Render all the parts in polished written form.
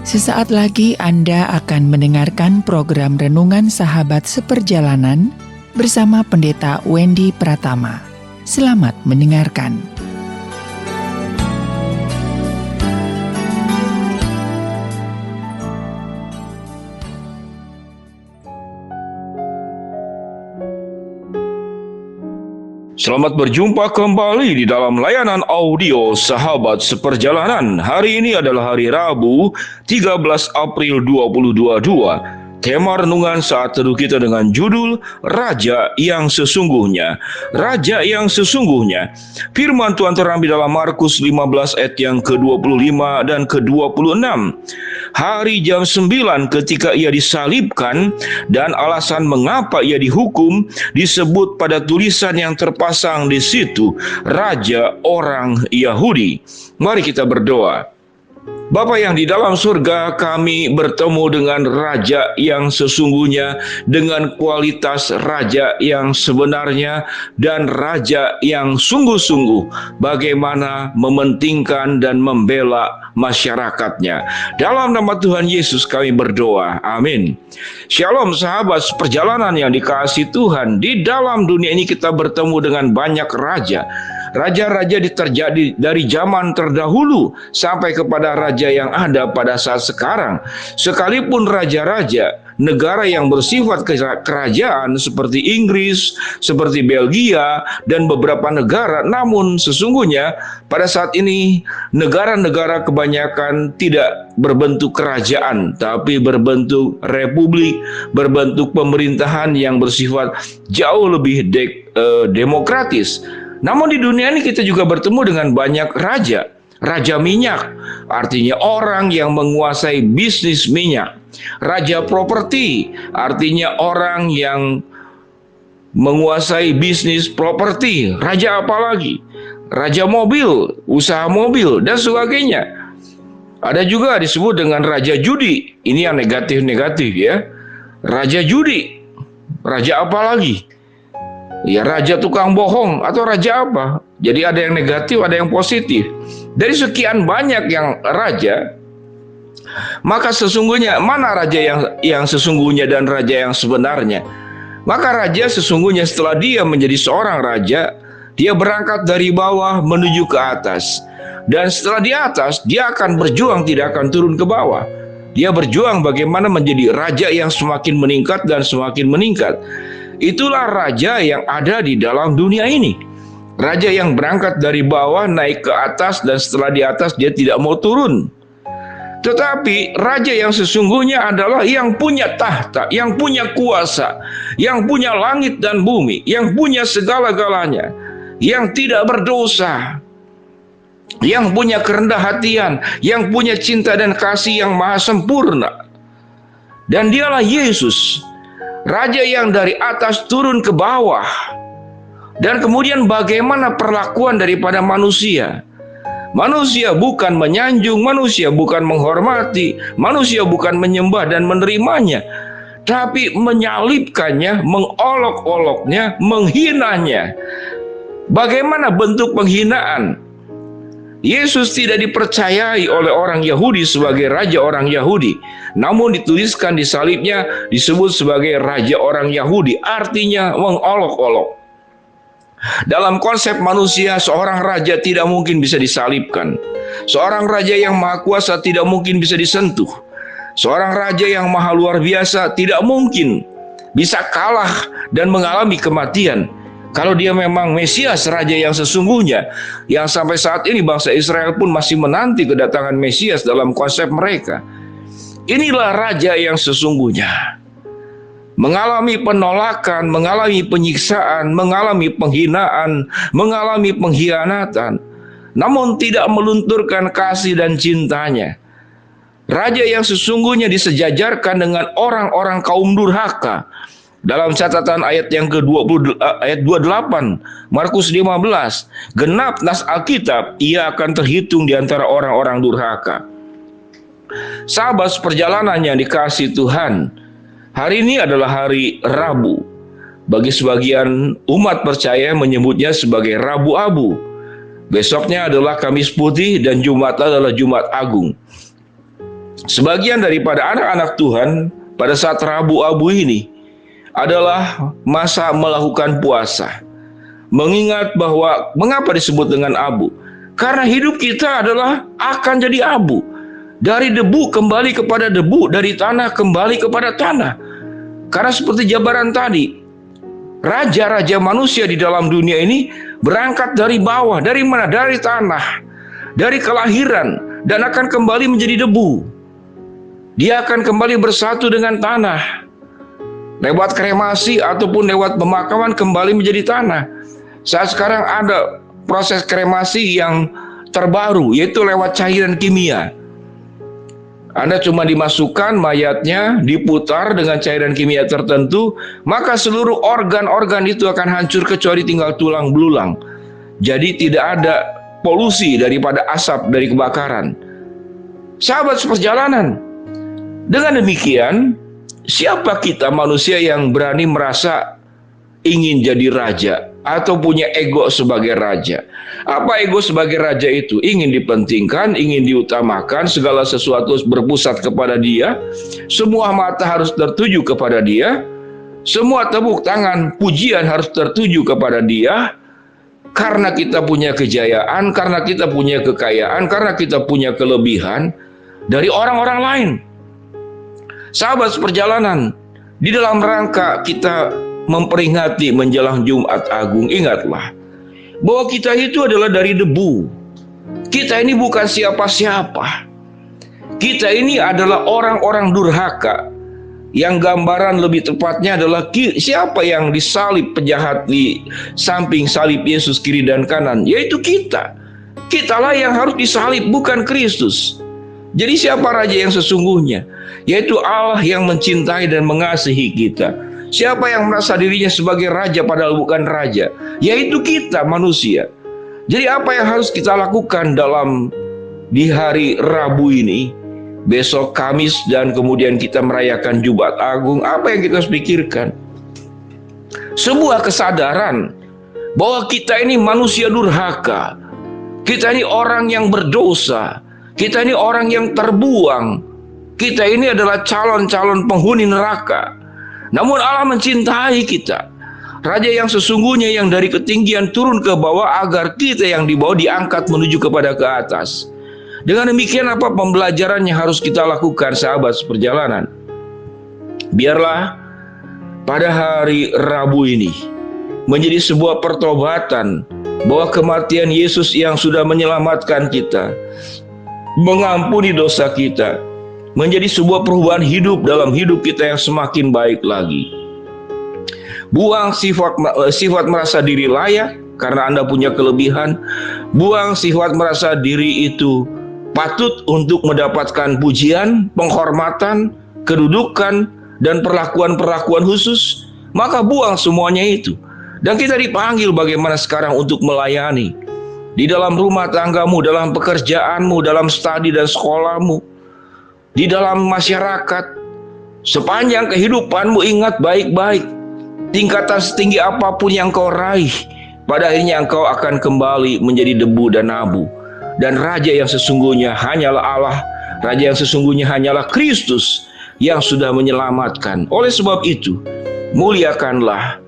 Sesaat lagi Anda akan mendengarkan program Renungan Sahabat Seperjalanan bersama Pendeta Wendy Pratama. Selamat mendengarkan. Selamat berjumpa kembali di dalam layanan audio Sahabat Seperjalanan. Hari ini adalah hari Rabu, 13 April 2022. Tema renungan saat teduh kita dengan judul Raja yang Sesungguhnya. Raja yang Sesungguhnya. Firman Tuhan terambil dalam Markus 15 ayat yang ke-25 dan ke-26. Hari jam 9 ketika ia disalibkan dan alasan mengapa ia dihukum disebut pada tulisan yang terpasang di situ, Raja orang Yahudi. Mari kita berdoa. Bapa yang di dalam surga, kami bertemu dengan Raja yang sesungguhnya, dengan kualitas Raja yang sebenarnya, dan Raja yang sungguh-sungguh bagaimana mementingkan dan membela masyarakatnya. Dalam nama Tuhan Yesus kami berdoa, amin. Shalom sahabat perjalanan yang dikasihi Tuhan. Di dalam dunia ini kita bertemu dengan banyak raja. Raja-raja terjadi dari zaman terdahulu sampai kepada raja yang ada pada saat sekarang. Sekalipun raja-raja negara yang bersifat kerajaan seperti Inggris, seperti Belgia, dan beberapa negara, namun sesungguhnya pada saat ini negara-negara kebanyakan tidak berbentuk kerajaan, tapi berbentuk republik, berbentuk pemerintahan yang bersifat jauh lebih demokratis. Namun di dunia ini kita juga bertemu dengan banyak raja. Raja minyak, artinya orang yang menguasai bisnis minyak. Raja properti, artinya orang yang menguasai bisnis properti. Raja apa lagi? Raja mobil, usaha mobil, dan sebagainya. Ada juga disebut dengan raja judi. Ini yang negatif-negatif ya. Raja judi. Raja apa lagi? Ya, raja tukang bohong atau raja apa? Jadi ada yang negatif, ada yang positif. Dari sekian banyak yang raja, maka sesungguhnya mana raja yang sesungguhnya dan raja yang sebenarnya? Maka raja sesungguhnya setelah dia menjadi seorang raja, dia berangkat dari bawah menuju ke atas. Dan setelah di atas, dia akan berjuang, tidak akan turun ke bawah. Dia berjuang bagaimana menjadi raja yang semakin meningkat dan semakin meningkat. Itulah raja yang ada di dalam dunia ini. Raja yang berangkat dari bawah naik ke atas, dan setelah di atas dia tidak mau turun. Tetapi raja yang sesungguhnya adalah yang punya tahta, yang punya kuasa, yang punya langit dan bumi, yang punya segala-galanya, yang tidak berdosa, yang punya kerendah hatian, yang punya cinta dan kasih yang maha sempurna. Dan dialah Yesus, Raja yang dari atas turun ke bawah. Dan kemudian bagaimana perlakuan daripada manusia. Manusia bukan menyanjung, manusia bukan menghormati, manusia bukan menyembah dan menerimanya, tapi menyalibkannya, mengolok-oloknya, menghinanya. Bagaimana bentuk penghinaan? Yesus tidak dipercayai oleh orang Yahudi sebagai raja orang Yahudi, namun dituliskan di salibnya disebut sebagai raja orang Yahudi, artinya mengolok-olok. Dalam konsep manusia, seorang raja tidak mungkin bisa disalibkan. Seorang raja yang maha kuasa tidak mungkin bisa disentuh. Seorang raja yang maha luar biasa tidak mungkin bisa kalah dan mengalami kematian. Kalau dia memang Mesias, raja yang sesungguhnya, yang sampai saat ini bangsa Israel pun masih menanti kedatangan Mesias dalam konsep mereka. Inilah raja yang sesungguhnya. Mengalami penolakan, mengalami penyiksaan, mengalami penghinaan, mengalami pengkhianatan, namun tidak melunturkan kasih dan cintanya. Raja yang sesungguhnya disejajarkan dengan orang-orang kaum durhaka. Dalam catatan ayat yang ke-20, ayat 28, Markus 15, genap nas Alkitab, ia akan terhitung di antara orang-orang durhaka. Sahabat perjalanan yang dikasihi Tuhan, hari ini adalah hari Rabu. Bagi sebagian umat percaya menyebutnya sebagai Rabu Abu. Besoknya adalah Kamis Putih dan Jumat adalah Jumat Agung. Sebagian daripada anak-anak Tuhan pada saat Rabu-Abu ini adalah masa melakukan puasa. Mengingat bahwa mengapa disebut dengan abu? Karena hidup kita adalah akan jadi abu. Dari debu kembali kepada debu, dari tanah kembali kepada tanah. Karena seperti jabaran tadi, raja-raja manusia di dalam dunia ini berangkat dari bawah. Dari mana? Dari tanah, dari kelahiran, dan akan kembali menjadi debu. Dia akan kembali bersatu dengan tanah. Lewat kremasi ataupun lewat pemakaman kembali menjadi tanah. Saat sekarang ada proses kremasi yang terbaru, yaitu lewat cairan kimia. Anda cuma dimasukkan mayatnya, diputar dengan cairan kimia tertentu, maka seluruh organ-organ itu akan hancur kecuali tinggal tulang belulang. Jadi tidak ada polusi daripada asap dari kebakaran. Sahabat seperjalanan, dengan demikian, siapa kita manusia yang berani merasa ingin jadi raja atau punya ego sebagai raja? Apa ego sebagai raja itu? Ingin dipentingkan, ingin diutamakan, segala sesuatu berpusat kepada dia, semua mata harus tertuju kepada dia, semua tepuk tangan pujian harus tertuju kepada dia, karena kita punya kejayaan, karena kita punya kekayaan, karena kita punya kelebihan dari orang-orang lain. Sahabat seperjalanan, di dalam rangka kita memperingati menjelang Jumat Agung, ingatlah bahwa kita itu adalah dari debu. Kita ini bukan siapa-siapa. Kita ini adalah orang-orang durhaka. Yang gambaran lebih tepatnya adalah siapa yang disalib penjahat di samping salib Yesus kiri dan kanan, yaitu kita. Kitalah yang harus disalib, bukan Kristus. Jadi siapa raja yang sesungguhnya? Yaitu Allah yang mencintai dan mengasihi kita. Siapa yang merasa dirinya sebagai raja padahal bukan raja? Yaitu kita manusia. Jadi apa yang harus kita lakukan di hari Rabu ini, besok Kamis, dan kemudian kita merayakan Jumat Agung? Apa yang kita harus pikirkan? Sebuah kesadaran bahwa kita ini manusia durhaka. Kita ini orang yang berdosa. Kita ini orang yang terbuang. Kita ini adalah calon-calon penghuni neraka. Namun Allah mencintai kita. Raja yang sesungguhnya yang dari ketinggian turun ke bawah agar kita yang di bawah diangkat menuju kepada ke atas. Dengan demikian apa pembelajaran yang harus kita lakukan, sahabat seperjalanan? Biarlah pada hari Rabu ini menjadi sebuah pertobatan bahwa kematian Yesus yang sudah menyelamatkan kita, mengampuni dosa kita, menjadi sebuah perubahan hidup dalam hidup kita yang semakin baik lagi. Buang sifat merasa diri layak karena Anda punya kelebihan. Buang sifat merasa diri itu patut untuk mendapatkan pujian, penghormatan, kedudukan, dan perlakuan-perlakuan khusus. Maka buang semuanya itu. Dan kita dipanggil bagaimana sekarang untuk melayani. Di dalam rumah tanggamu, dalam pekerjaanmu, dalam studi dan sekolahmu, di dalam masyarakat, sepanjang kehidupanmu ingat baik-baik, tingkatan setinggi apapun yang kau raih, pada akhirnya engkau akan kembali menjadi debu dan abu. Dan raja yang sesungguhnya hanyalah Allah, raja yang sesungguhnya hanyalah Kristus yang sudah menyelamatkan. Oleh sebab itu, muliakanlah,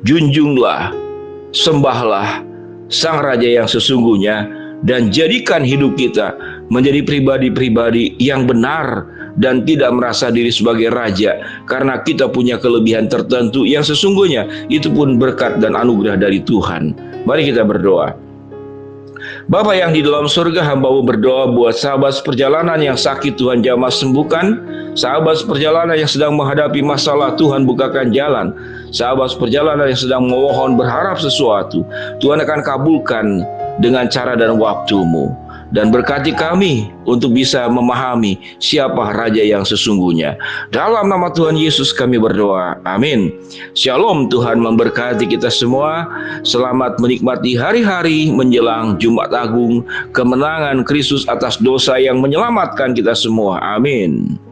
junjunglah, sembahlah Sang Raja yang sesungguhnya, dan jadikan hidup kita menjadi pribadi-pribadi yang benar dan tidak merasa diri sebagai raja karena kita punya kelebihan tertentu yang sesungguhnya itu pun berkat dan anugerah dari Tuhan. Mari kita berdoa. Bapa yang di dalam surga, hamba-Mu berdoa buat sahabat seperjalanan yang sakit, Tuhan jamah sembuhkan. Sahabat seperjalanan yang sedang menghadapi masalah, Tuhan bukakan jalan. Sahabat seperjalanan yang sedang memohon berharap sesuatu, Tuhan akan kabulkan dengan cara dan waktu-Mu. Dan berkati kami untuk bisa memahami siapa Raja yang sesungguhnya. Dalam nama Tuhan Yesus kami berdoa. Amin. Shalom, Tuhan memberkati kita semua. Selamat menikmati hari-hari menjelang Jumat Agung, kemenangan Kristus atas dosa yang menyelamatkan kita semua. Amin.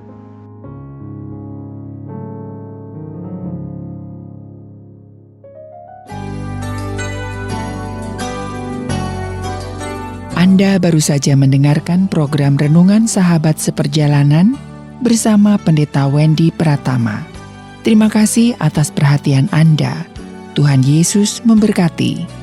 Anda baru saja mendengarkan program Renungan Sahabat Seperjalanan bersama Pendeta Wendy Pratama. Terima kasih atas perhatian Anda. Tuhan Yesus memberkati.